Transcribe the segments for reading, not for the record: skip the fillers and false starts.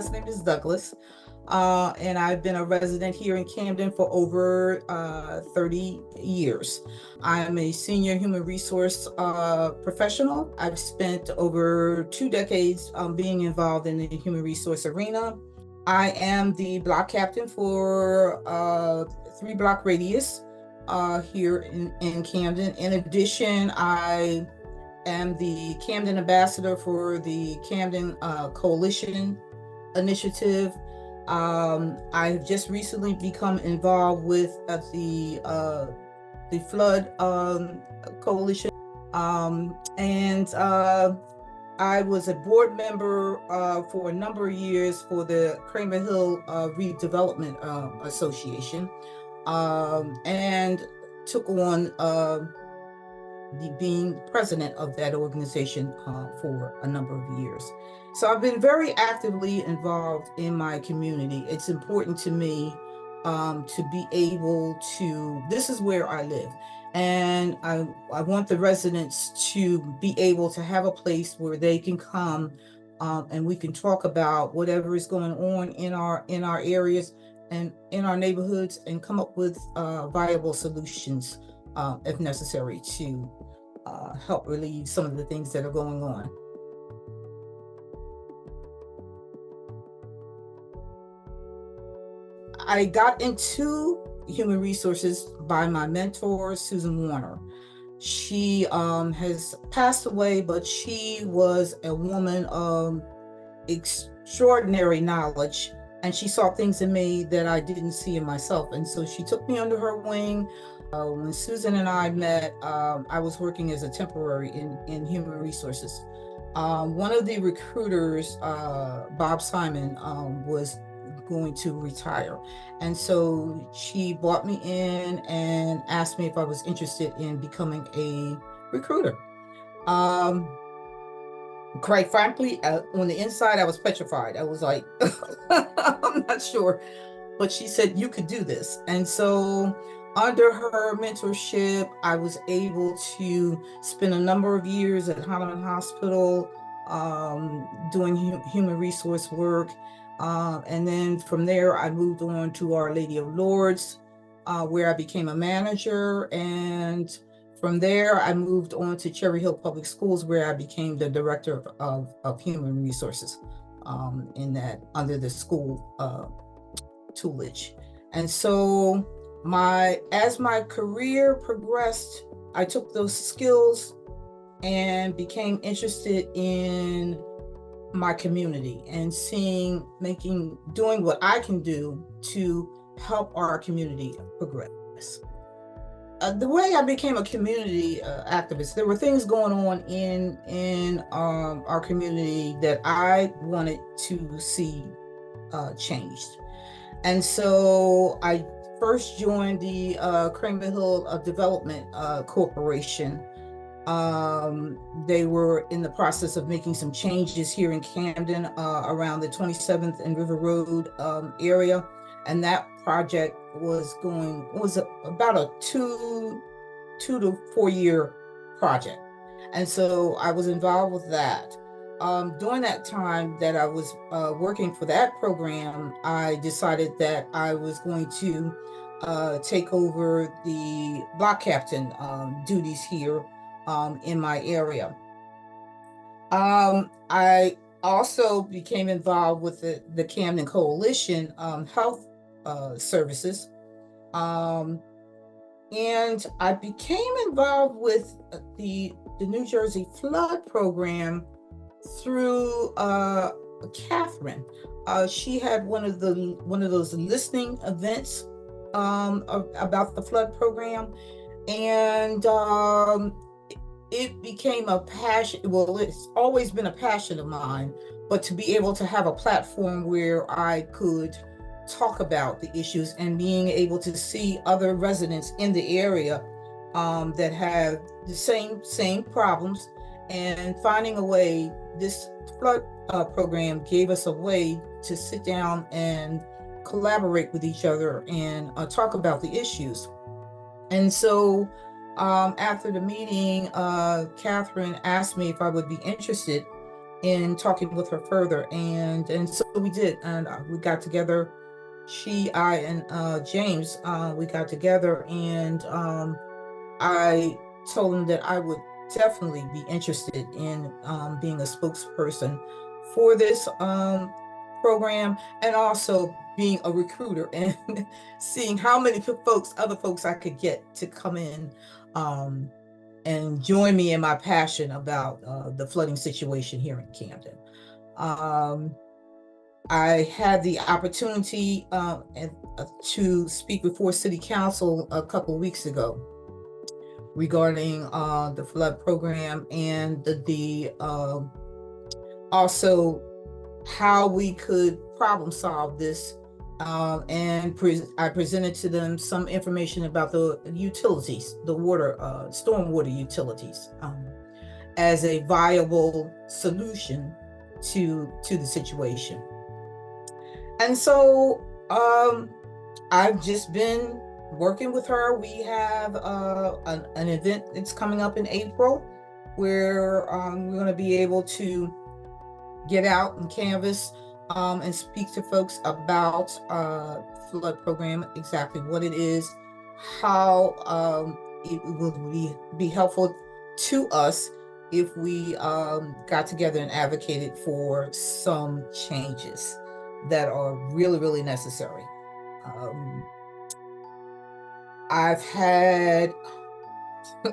last name is Douglass, and I've been a resident here in Camden for over 30 years. I'm a senior human resource professional. I've spent over 2 decades being involved in the human resource arena. I am the block captain for 3 block radius here in Camden. In addition, I am the Camden ambassador for the Camden Coalition Initiative. I've just recently become involved with the Flood Coalition, and I was a board member for a number of years for the Kramer Hill Redevelopment Association, and took on being president of that organization for a number of years. So I've been very actively involved in my community. It's important to me to be able to, this is where I live. And I want the residents to be able to have a place where they can come and we can talk about whatever is going on in our areas and in our neighborhoods, and come up with viable solutions if necessary to help relieve some of the things that are going on. I got into human resources by my mentor, Susan Warner. She has passed away, but she was a woman of extraordinary knowledge, and she saw things in me that I didn't see in myself. And so she took me under her wing. When Susan and I met, I was working as a temporary in human resources. One of the recruiters, Bob Simon, was going to retire. And so she brought me in and asked me if I was interested in becoming a recruiter. Quite frankly, on the inside, I was petrified. I was like, I'm not sure. But she said, you could do this. And so under her mentorship, I was able to spend a number of years at Holloman Hospital doing human resource work. And then from there, I moved on to Our Lady of Lourdes, where I became a manager. And from there, I moved on to Cherry Hill Public Schools, where I became the director of human resources under the school tutelage. And so as my career progressed, I took those skills and became interested in my community and doing what I can do to help our community progress. The way I became a community activist, there were things going on in our community that I wanted to see changed. And so I first joined the Kramer Hill Development Corporation. They were in the process of making some changes here in Camden around the 27th and River Road area. And that project was about a 2 to 4 year project. And so I was involved with that. During that time that I was working for that program, I decided that I was going to take over the block captain duties here in my area. I also became involved with the Camden Coalition Health Services. And I became involved with the New Jersey Flood Program through Catherine. She had one of those listening events about the flood program, and it became a passion. Well, it's always been a passion of mine, but to be able to have a platform where I could talk about the issues and being able to see other residents in the area that have the same problems, and finding a way, this flood program gave us a way to sit down and collaborate with each other and talk about the issues. And so after the meeting, Catherine asked me if I would be interested in talking with her further, and so we did, and we got together. I, and James, we got together, and I told him that I would definitely be interested in being a spokesperson for this program, and also being a recruiter and seeing how many other folks I could get to come in um, and join me in my passion about the flooding situation here in Camden. Um, I had the opportunity to speak before City Council a couple of weeks ago regarding the flood program, and also how we could problem solve this. And I presented to them some information about the utilities, the water, stormwater utilities, as a viable solution to the situation. And so I've just been working with her. We have an event that's coming up in April where we're going to be able to get out and canvass and speak to folks about flood program, exactly what it is, how it will be helpful to us if we got together and advocated for some changes that are really, really necessary. I've had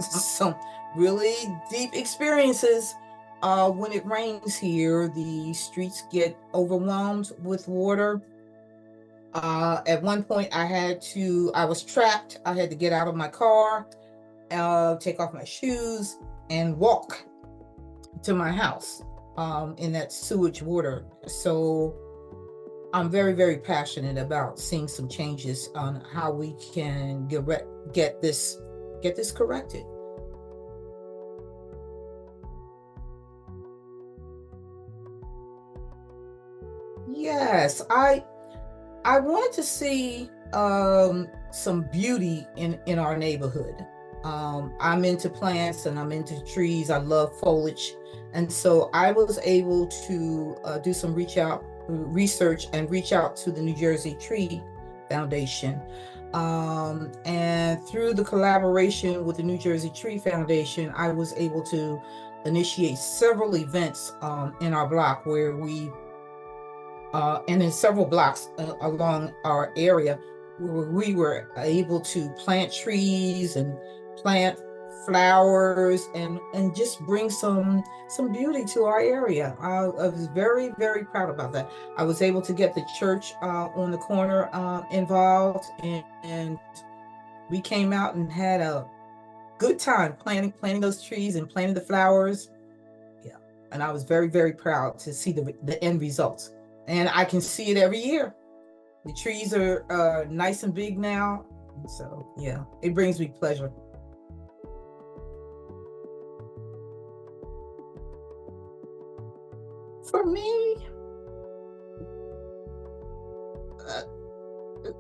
some really deep experiences. When it rains here, the streets get overwhelmed with water. At one point I was trapped. I had to get out of my car, take off my shoes, and walk to my house in that sewage water. So I'm very, very passionate about seeing some changes on how we can get this corrected. Yes, I wanted to see some beauty in our neighborhood. I'm into plants and I'm into trees. I love foliage, and so I was able to do some research and reach out to the New Jersey Tree Foundation. And through the collaboration with the New Jersey Tree Foundation, I was able to initiate several events in our block where and in several blocks along our area, where we were able to plant trees and plant flowers and just bring some beauty to our area. I was very, very proud about that. I was able to get the church on the corner involved, and we came out and had a good time planting those trees and planting the flowers. Yeah, and I was very, very proud to see the end results. And I can see it every year. The trees are nice and big now. So yeah, it brings me pleasure. For me,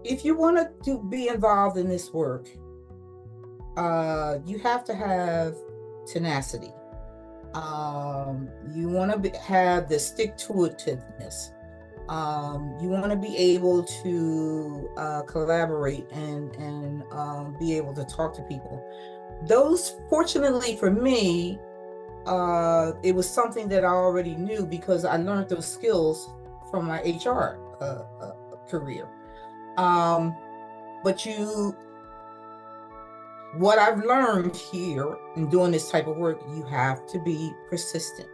if you want to be involved in this work, you have to have tenacity. You want to have the stick-to-itiveness. You want to be able to collaborate and be able to talk to people. Those, fortunately for me, it was something that I already knew because I learned those skills from my HR career. But what I've learned here in doing this type of work, you have to be persistent.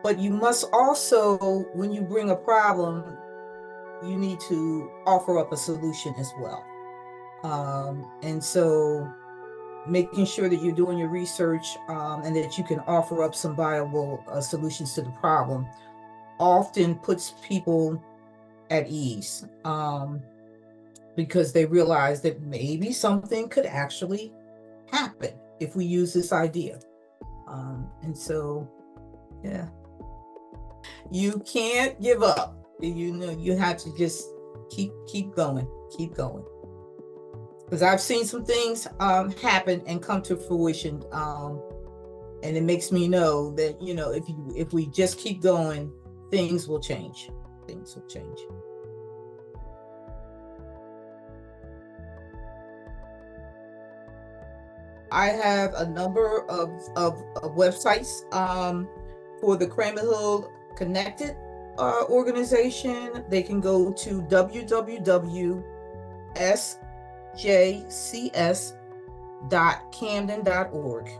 But you must also, when you bring a problem, you need to offer up a solution as well. And so making sure that you're doing your research and that you can offer up some viable solutions to the problem often puts people at ease, because they realize that maybe something could actually happen if we use this idea. And so, yeah. You can't give up. You have to just keep going. Because I've seen some things happen and come to fruition And it makes me know that, if we just keep going, things will change. Things will change. I have a number of websites for the Cramer Hill Connected organization. They can go to www.sjcs.camden.org.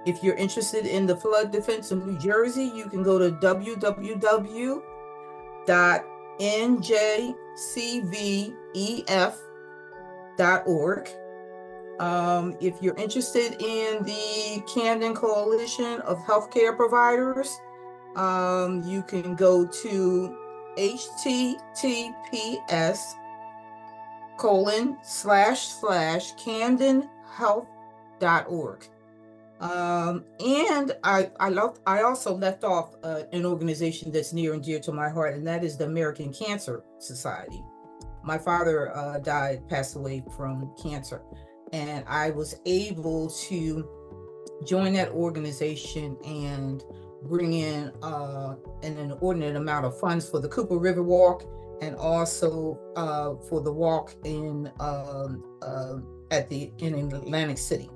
If you're interested in the flood defense of New Jersey, you can go to www.njcvef.org. If you're interested in the Camden Coalition of Healthcare Providers, you can go to https://camdenhealth.org. And I also left off an organization that's near and dear to my heart, and that is the American Cancer Society. My father passed away from cancer, and I was able to join that organization and bring in an inordinate amount of funds for the Cooper River Walk, and also for the walk in Atlantic City.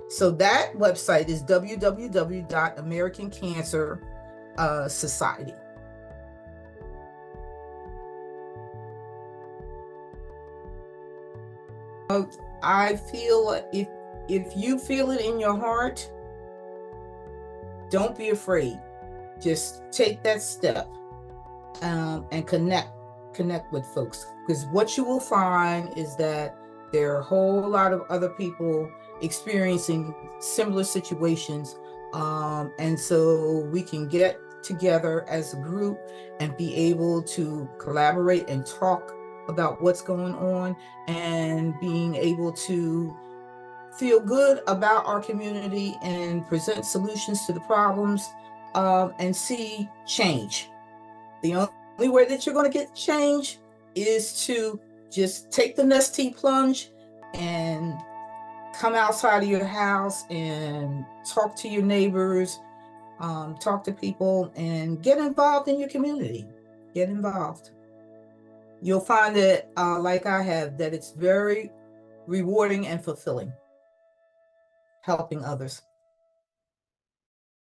So that website is www.americancancersociety. I feel if you feel it in your heart, don't be afraid. Just take that step and connect with folks, because what you will find is that there are a whole lot of other people experiencing similar situations, and so we can get together as a group and be able to collaborate and talk about what's going on, and being able to feel good about our community and present solutions to the problems, and see change. The only way that you're going to get change is to just take the nesty plunge and come outside of your house and talk to your neighbors, talk to people, and get involved in your community. Get involved. You'll find that, like I have, that it's very rewarding and fulfilling, helping others.